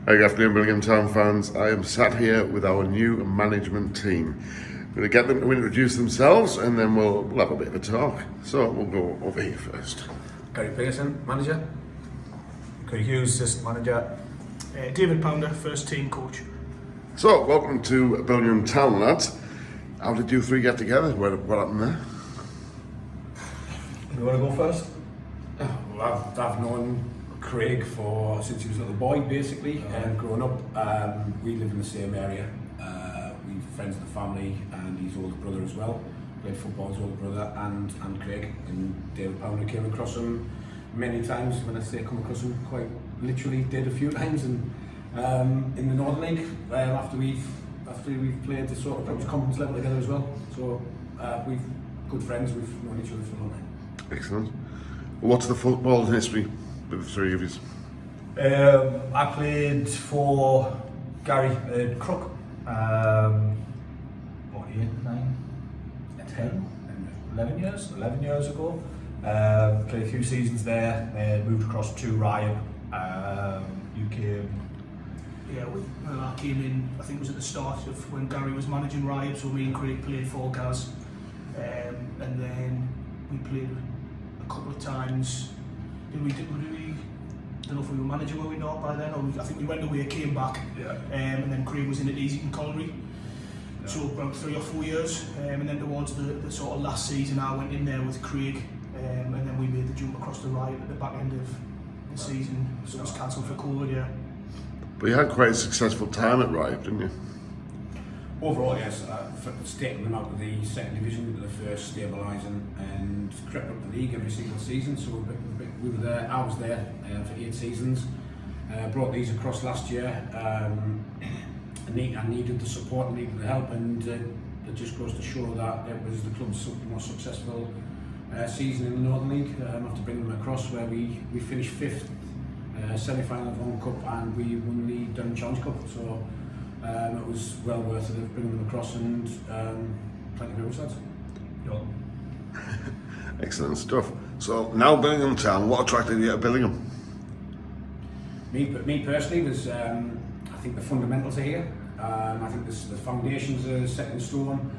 Good afternoon, Billingham Town fans. I am sat here with our new management team. We're going to get them to introduce themselves and then we'll have a bit of a talk. So we'll go over here first. Gary Pearson, manager. Craig Hughes, assistant manager. David Pounder, first team coach. So, welcome to Billingham Town, lads. How did you three get together? What happened there? You want to go first? Well, I've known Craig since he was a little boy, basically, and growing up. We live in the same area. We're friends of the family, and his older brother as well. Played football, his older brother, and Craig. And David Pounder came across him many times. When I say come across him, quite literally did a few times. And in the Northern League, after we've played the sort of probably conference level together as well. So we've good friends. We've known each other for a long time. Excellent. What's the football history with the three of you? I played for Gary Crook. What year? 11 years ago. Played a few seasons there. Moved across to Ryan. You came. Yeah, I came in, I think it was at the start of when Gary was managing Ryan, so me and Craig played for Gaz. And then we played a couple of times. Did we don't know if we were managing, were we not by then? Or I think we went away, came back. Yeah. And then Craig was in at Easington Colliery. Yeah. So about 3 or 4 years. And then towards the sort of last season, I went in there with Craig. And then we made the jump across to Ryan at the back end of the season. So it was cancelled for COVID, yeah. But you had quite a successful time at Rive, didn't you? Overall, yes. Taking them out of the second division into the first, stabilising, and crept up the league every single season. So we were there. I was there for 8 seasons. Brought these across last year. I needed the support, I needed the help, and it just goes to show that it was the club's most successful season in the Northern League. After bringing them across, where we finished 5th, semi-final of Home Cup, and we won the Durham Challenge Cup. So. It was well worth it of bringing them across, and plenty of people said. Excellent stuff. So now Billingham Town, what attracted you to Billingham? Me personally was, I think the fundamentals are here. I think the foundations are set in stone.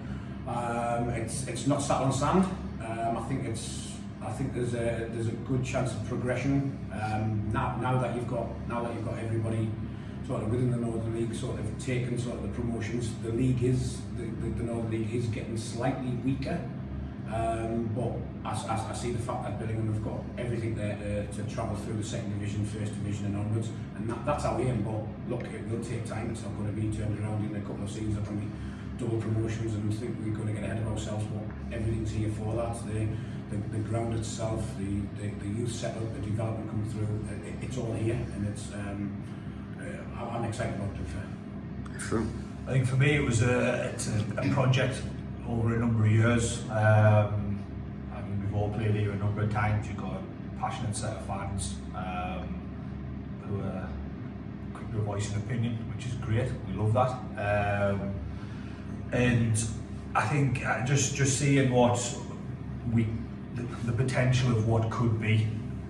It's not sat on sand. I think there's a good chance of progression. Now that you've got everybody sort of within the Northern League sort of taken sort of the promotions. The league is the Northern League is getting slightly weaker, but I see the fact that Billingham have got everything there to travel through the second division, first division and onwards, and that's our aim. But look, it will take time. It's not going to be turned around in a couple of seasons. There can be double promotions, and I think we're going to get ahead of ourselves. But everything's here for that. The ground itself, the youth setup, the development coming through, it's all here, and it's. I'm excited about it. Excellent. I think for me it was a project over a number of years. I mean, we've all played here a number of times. You've got a passionate set of fans who are quick to voice an opinion, which is great. We love that. And I think just seeing the potential of what could be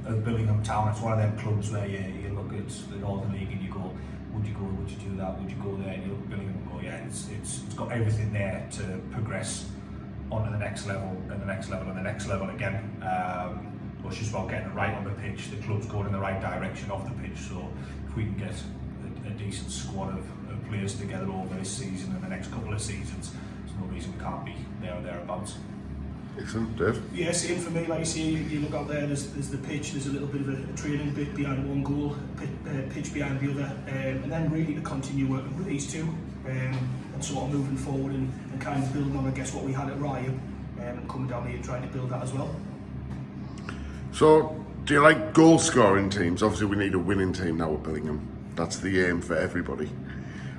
of Billingham Town. It's one of them clubs where you look at the Northern League and you go, would you go, would you do that, would you go there? And you look at Billingham and go, yeah, it's got everything there to progress on to the next level, and the next level, and the next level again. But it's just about getting it right on the pitch. The club's going in the right direction off the pitch, so if we can get a decent squad of players together over this season and the next couple of seasons, there's no reason we can't be there or thereabouts. Excellent, Dave. Yeah, same for me. Like you say, you look out there. There's the pitch. There's a little bit of a training bit behind one goal, pitch behind the other, and then really to continue working with these two, and sort of moving forward and kind of building on, I guess, what we had at Ryan, and coming down here and trying to build that as well. So, do you like goal scoring teams? Obviously, we need a winning team now at Billingham. That's the aim for everybody.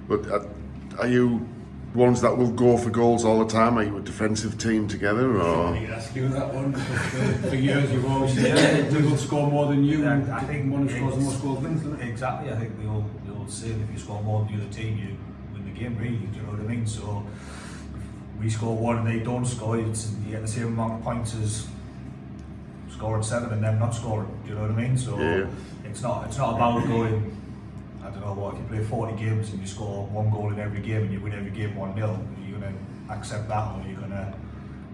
But are you ones that will go for goals all the time? Are you a defensive team together, or? Let's do that one. For years you've always said we will score more than you. And I think one who scores the most goals wins, doesn't it? Exactly. I think the old saying, if you score more than the other team, you win the game. Really, do you know what I mean? So if we score one and they don't score, you get the same amount of points as scoring 7 and them not scoring. Do you know what I mean? So it's not about going I don't know what, if you play 40 games and you score 1 goal in every game and you win every game 1-0, are you going to accept that, or are you going to,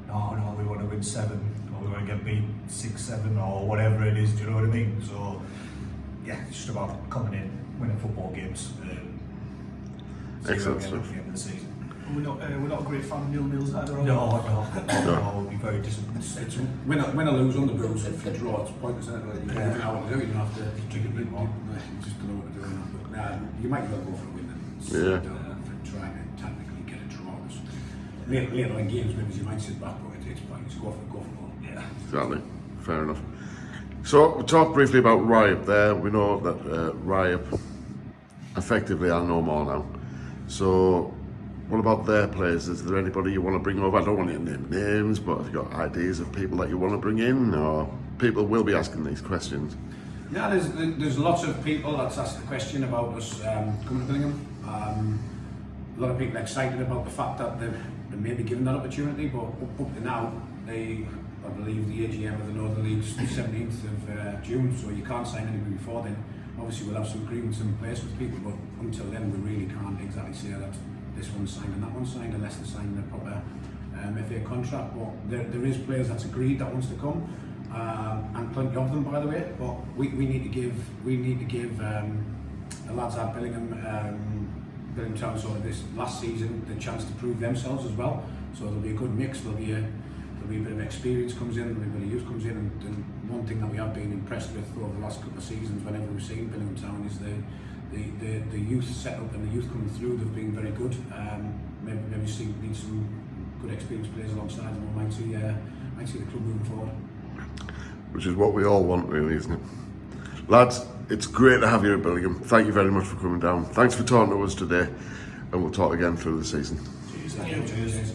no, we want to win 7, or we want to get beat 6-7, or whatever it is, do you know what I mean? So, yeah, it's just about coming in, winning football games. Excellent at stuff. the end of the season. We're not a great fan of nil-nils either, are we? No, we'll be very disappointed. It's win or lose on the booze. If you draw, it's pointless, isn't it? You don't know what to do. You don't have to drink a bit more. You just don't know what to do. But you might well go for a win and sit down for trying to tactically get a draw. Later in games, maybe you might sit back, but it's pointless. Go for goal. Yeah. Exactly. Fair enough. So we talked briefly about Ryop there. We know that Ryop effectively are no more now. So what about their players? Is there anybody you want to bring over? I don't want you to name names, but have you got ideas of people that you want to bring in? Or people will be asking these questions. Yeah, there's lots of people that's asked the question about us coming to Billingham. A lot of people are excited about the fact that they may be given that opportunity, but up to now, I believe the AGM of the Northern League's the 17th of June, so you can't sign anybody before then. Obviously we'll have some agreements in place with people, but until then we really can't exactly say that this one's signed and that one's signed unless they're signing a proper FA contract. But there is players that's agreed that wants to come, and plenty of them, by the way. But we need to give the lads at Billingham Town sort of this last season the chance to prove themselves as well. So there'll be a good mix. There'll be a bit of experience comes in, there'll be a bit of youth comes in, and one thing that we have been impressed with over the last couple of seasons, whenever we've seen Billingham Town, is the youth setup and the youth coming through. They've been very good. Maybe need some good experienced players alongside them. We might see the club moving forward. Which is what we all want, really, isn't it? Lads, it's great to have you at Billingham. Thank you very much for coming down. Thanks for talking to us today, and we'll talk again through the season. Cheers.